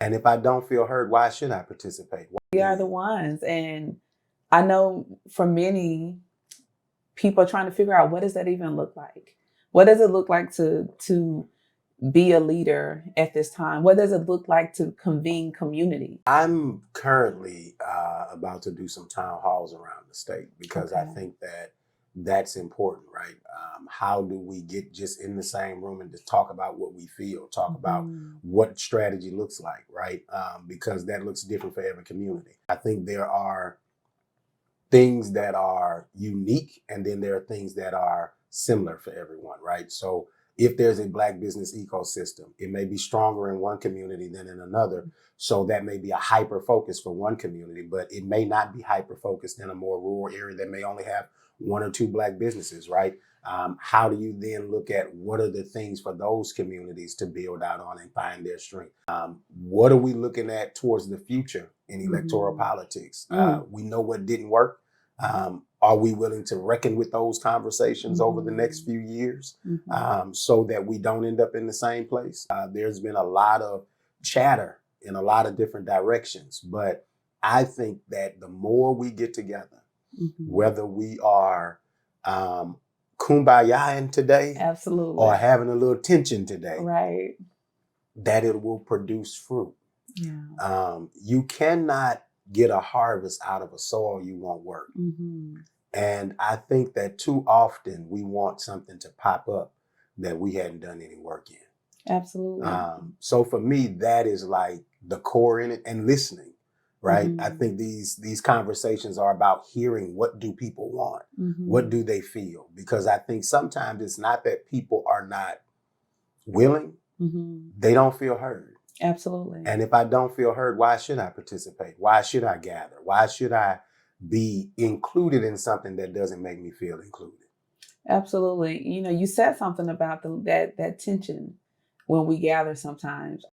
And if I don't feel heard, why should I participate? We are the ones. And I know for many people are trying to figure out, what does that even look like? What does it look like to be a leader at this time? What does it look like to convene community? I'm currently about to do some town halls around the state because I think that that's important, right? How do we get just in the same room and just talk about what we feel, talk about what strategy looks like, right? Because that looks different for every community. I think there are things that are unique, and then there are things that are similar for everyone, right? So if there's a Black business ecosystem, it may be stronger in one community than in another. So that may be a hyper focus for one community, but it may not be hyper focused in a more rural area that may only have one or two Black businesses, right? How do you then look at what are the things for those communities to build out on and find their strength? What are we looking at towards the future in electoral politics? We know what didn't work. Are we willing to reckon with those conversations over the next few years so that we don't end up in the same place? There's been a lot of chatter in a lot of different directions, but I think that the more we get together, whether we are kumbayaing today or having a little tension today, that it will produce fruit. You cannot get a harvest out of a soil you won't work. And I think that too often we want something to pop up that we hadn't done any work in. So for me, that is like the core in it, and listening, right? I think these conversations are about hearing, what do people want? What do they feel? Because I think sometimes it's not that people are not willing, they don't feel heard. And if I don't feel heard, why should I participate? Why should I gather? Why should I be included in something that doesn't make me feel included? You know, you said something about that tension when we gather sometimes.